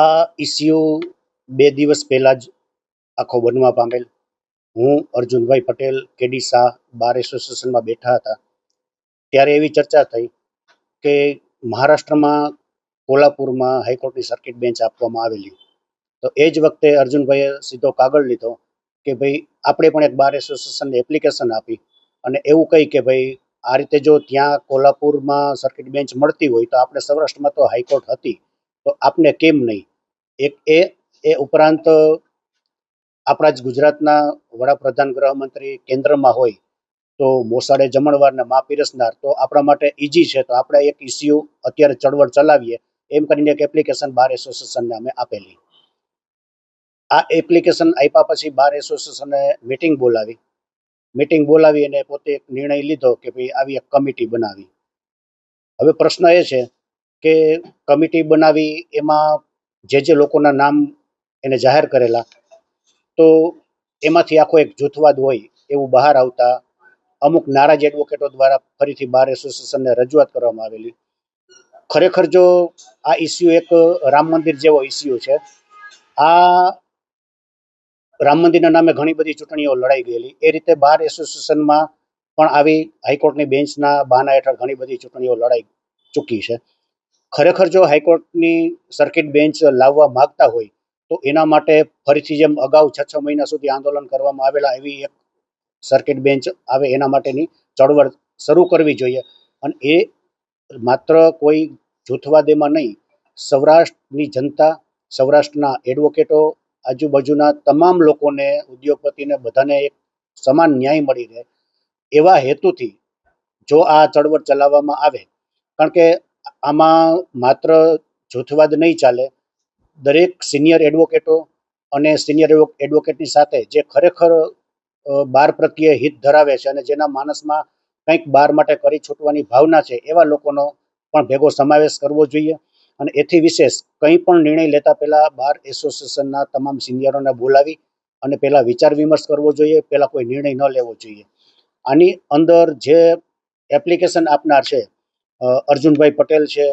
આ ઇસ્યુ 2 દિવસ પહેલા જ આખો બનવા પામેલ. હું અર્જુનભાઈ પટેલ કેડી શાહ બાર એસોસિએશનમાં બેઠા હતા ત્યારે એવી ચર્ચા થઈ કે મહારાષ્ટ્રમાં કોલ્હાપુરમાં હાઈકોર્ટની સર્કિટ બેન્ચ આપવામાં આવેલી. તો એ જ વખતે અર્જુનભાઈએ સીધો કાગળ લીધો કે ભાઈ આપણે પણ એક બાર એસોસિએશનને એપ્લિકેશન આપી અને એવું કહી કે ભાઈ આ રીતે જો ત્યાં કોલ્હાપુરમાં સર્કિટ બેન્ચ મળતી હોય તો આપણે સૌરાષ્ટ્રમાં તો હાઈકોર્ટ હતી, તો આપને કેમ નહીં. એક એ ઉપરાંત આપણા જ ગુજરાતના વડાપ્રધાન ગૃહમંત્રી કેન્દ્રમાં હોય તો મોસાળે જમણવારને મા પીરસનાર તો આપણા માટે ઇઝી છે, તો આપણે એક ઇસ્યુ અત્યારે ચળવળ ચલાવીએ એમ કરીને એક એપ્લિકેશન બાર એસોસિએશનને અમે આપેલી. આ એપ્લિકેશન આપ્યા પછી બાર એસોસિએશને મીટિંગ બોલાવી અને પોતે એક નિર્ણય લીધો કે ભાઈ આવી એક કમિટી બનાવી. હવે પ્રશ્ન એ છે કે કમિટી બનાવી એમાં જે લોકોના નામ એને જાહેર કરેલા, તો એમાંથી આખો એક જૂથવાદ હોય એવું બહાર આવતા અમુક નારાજ એડવોકેટો દ્વારા ફરીથી બાર એસોસિએશનને રજૂઆત કરવામાં આવેલી. ખરેખર જો આ ઇસ્યુ એક રામ મંદિર જેવો ઇસ્યુ છે. આ રામ મંદિરના નામે ઘણી બધી ચૂંટણીઓ લડાઈ ગયેલી. એ રીતે બાર એસોસિએશનમાં પણ આવી હાઈકોર્ટની બેન્ચના બહાના હેઠળ ઘણી બધી ચૂંટણીઓ લડાઈ ચૂકી છે. ખરેખર જો હાઈકોર્ટની સર્કિટ બેન્ચ લાવવા માંગતા હોય તો એના માટે ફરીથી જેમ અગાઉ 6 મહિના સુધી આંદોલન કરવામાં આવેલા એવી એક સર્કિટ બેન્ચ આવે એના માટેની ચળવળ શરૂ કરવી જોઈએ. અને એ માત્ર કોઈ જૂથવાદેમાં નહીં, સૌરાષ્ટ્રની જનતા, સૌરાષ્ટ્રના એડવોકેટો, આજુબાજુના તમામ લોકોને, ઉદ્યોગપતિને બધાને એક સમાન ન્યાય મળી રહે એવા હેતુથી જો આ ચળવળ ચલાવવામાં આવે. કારણ કે આમાં માત્ર જૂથવાદ નહીં ચાલે. દરેક સિનિયર એડવોકેટો અને સિનિયર એડવોકેટની સાથે જે ખરેખર બાર પ્રત્યે હિત ધરાવે છે અને જેના માનસમાં કંઈક બાર માટે કરી છૂટવાની ભાવના છે એવા લોકોનો પણ ભેગો સમાવેશ કરવો જોઈએ. અને એથી વિશેષ કંઈ પણ નિર્ણય લેતા પહેલા બાર એસોસિએશનના તમામ સિનિયરોને બોલાવી અને પહેલા વિચાર વિમર્શ કરવો જોઈએ, પહેલા કોઈ નિર્ણય ન લેવો જોઈએ. આની અંદર જે એપ્લિકેશન આપનાર છે અર્જુનભાઈ પટેલ છે,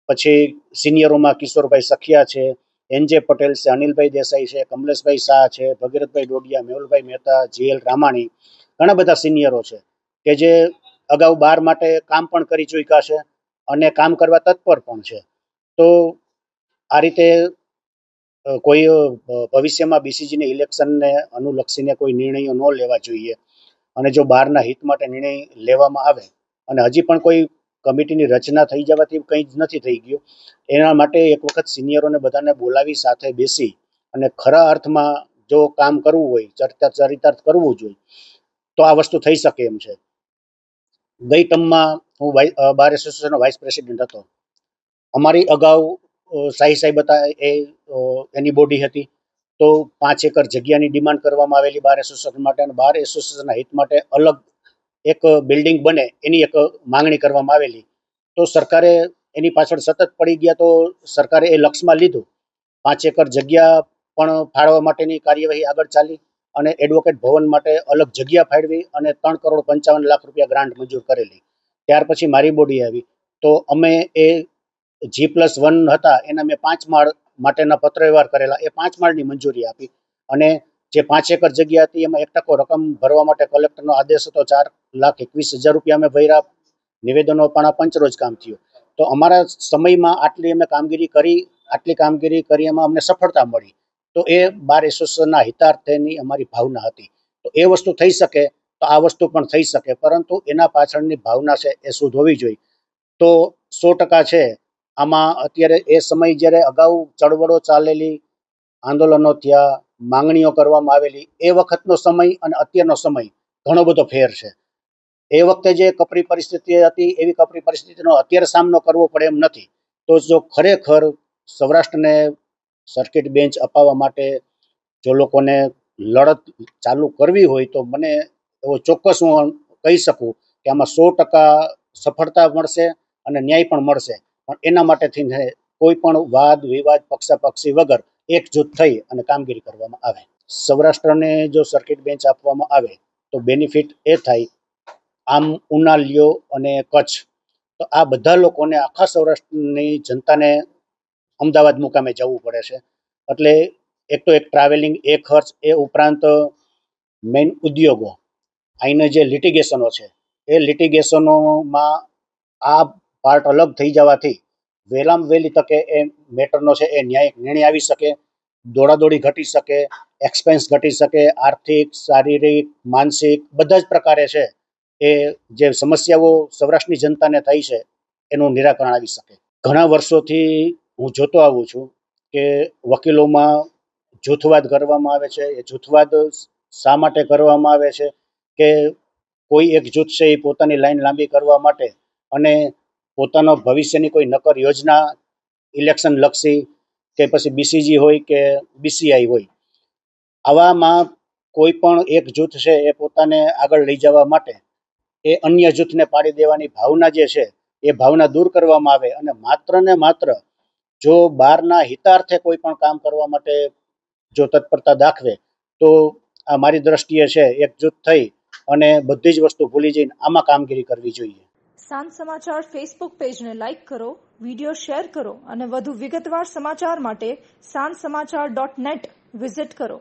પછી સિનિયરોમાં કિશોરભાઈ સખિયા છે, એનજે પટેલ છે, અનિલભાઈ દેસાઈ છે, કમલેશભાઈ શાહ છે, ભગીરથભાઈ ડોડિયા, મેહુલભાઈ મહેતા, જીએલ રામાણી, ઘણા બધા સિનિયરો છે કે જે અગાઉ બાર માટે કામ પણ કરી ચૂક્યા છે અને કામ કરવા તત્પર પણ છે. તો આ રીતે કોઈ ભવિષ્યમાં બીસીજીની ઇલેક્શનને અનુલક્ષીને કોઈ નિર્ણયો ન લેવા જોઈએ. અને જો બહારના હિત માટે નિર્ણય લેવામાં આવે અને હજી પણ કોઈ કમિટીની રચના થઈ જવાથી કંઈ જ નથી થઈ ગયું, એના માટે એક વખત સિનિયરોને બધાને બોલાવી સાથે બેસી અને ખરા અર્થમાં જો કામ કરવું હોય, ચરિતાર્થ કરવું જોઈએ તો આ વસ્તુ થઈ શકે એમ છે. ગઈ ટર્મમાં હું બાર એસોસિએશનનો વાઇસ પ્રેસિડેન્ટ હતો. અમારી અગાઉ શાહી સાહેબ હતા, એની બોડી હતી, તો 5 એકર જગ્યાની ડિમાન્ડ કરવામાં આવેલી બાર એસોસિએશન માટે, અને બાર એસોસિએશનના હિત માટે અલગ એક બિલ્ડિંગ બને એની એક માંગણી કરવામાં આવેલી. તો સરકારે એની પાછળ સતત પડી ગયા, તો સરકારે એ લક્ષમાં લીધું. 5 એકર જગ્યા પણ ફાળવવા માટેની કાર્યવાહી આગળ ચાલી અને એડવોકેટ ભવન માટે અલગ જગ્યા ફાળવી અને 3,55,00,000 રૂપિયા ગ્રાન્ટ મંજૂર કરેલી. ત્યાર પછી મારી બોડી આવી, તો અમે એ G+1 હતા એના મેં 5 માળ માટેના પત્ર વ્યવહાર કરેલા, એ 5 માળની મંજૂરી આપી. અને જે 5 એકર જગ્યા હતી એમાં 1% રકમ ભરવા માટે કલેક્ટરનો આદેશ હતો, 4,21,000 રૂપિયા અમે ભર્યા. નિવેદનો પણ પંચરોજ કામ થયું. તો અમારા સમયમાં આટલી કામગીરી કરી એમાં અમને સફળતા મળી. તો એ બાર એસોસિએશનના હિતાર્થેની અમારી ભાવના હતી. તો એ વસ્તુ થઈ શકે તો આ વસ્તુ પણ થઈ શકે, પરંતુ એના પાછળની ભાવના છે એ શુદ્ધ હોવી જોઈએ. તો 100% છે આમાં. અત્યારે એ સમય જ્યારે અગાઉ ચળવળો ચાલેલી, આંદોલનો થયા, માંગણીઓ કરવામાં આવેલી, એ વખતનો સમય અને અત્યારનો સમય ઘણો બધો ફેર છે. એ વખતે જે કપરી પરિસ્થિતિ હતી એવી કપરી પરિસ્થિતિનો અત્યારે સામનો કરવો પડે એમ નથી. તો જો ખરેખર સૌરાષ્ટ્રને સર્કિટ બેન્ચ અપાવવા માટે જો લોકોને લડત ચાલુ કરવી હોય તો મને એવો ચોક્કસ હું કહી શકું કે આમાં 100% સફળતા મળશે અને ન્યાય પણ મળશે. પણ એના માટે થઈને કોઈ પણ વાદ વિવાદ પક્ષાપક્ષી વગર એકજૂથ થઈ અને કામગીરી કરવામાં આવે. સૌરાષ્ટ્રને જો સર્કિટ બેન્ચ આપવામાં આવે તો બેનિફિટ એ થાય, આમ ઉના લ્યો અને કચ્છ, તો આ બધા લોકોને, આખા સૌરાષ્ટ્રની જનતાને અમદાવાદ મુકામે જવું પડે છે. એટલે એક તો એક ટ્રાવેલિંગ, એ ખર્ચ, એ ઉપરાંત મેઇન ઉદ્યોગો, અહીંના જે લિટિગેશનો છે એ લિટિગેશનોમાં આ પાર્ટ અલગ થઈ જવાથી વહેલામાં વહેલી તકે એ મેટરનો છે એ ન્યાયિક નિર્ણય આવી શકે, દોડાદોડી ઘટી શકે, એક્સપેન્સ ઘટી શકે, આર્થિક, શારીરિક, માનસિક બધા જ પ્રકારે છે એ જે સમસ્યાઓ સૌરાષ્ટ્રની જનતાને થઈ છે એનું નિરાકરણ આવી શકે. ઘણા વર્ષોથી હું જોતો આવું છું કે વકીલોમાં જૂથવાદ કરવામાં આવે છે. એ જૂથવાદ શા માટે કરવામાં આવે છે કે કોઈ એક જૂથ છે એ પોતાની લાઈન લાંબી કરવા માટે અને પોતાનો ભવિષ્યની કોઈ નક્કર યોજના, ઇલેક્શન લક્ષી કે પછી બીસીજી હોય કે બીસીઆઈ હોય, આવામાં કોઈ પણ એક જૂથ છે એ પોતાને આગળ લઈ જવા માટે એ અન્ય જૂથને પાડી દેવાની ભાવના જે છે એ ભાવના દૂર કરવામાં આવે અને માત્ર ને માત્ર જો બહારના હિતાર્થે કોઈ પણ કામ કરવા માટે જો તત્પરતા દાખવે તો આ મારી દ્રષ્ટિએ છે એકજૂથ થઈ અને બધી જ વસ્તુ ભૂલી જઈને આમાં કામગીરી કરવી જોઈએ. સાંજ સમાચાર ફેસબુક પેજને લાઇક કરો, વિડીયો શેર કરો અને વધુ વિગતવાર સમાચાર માટે sanssamachar.net વિઝિટ કરો.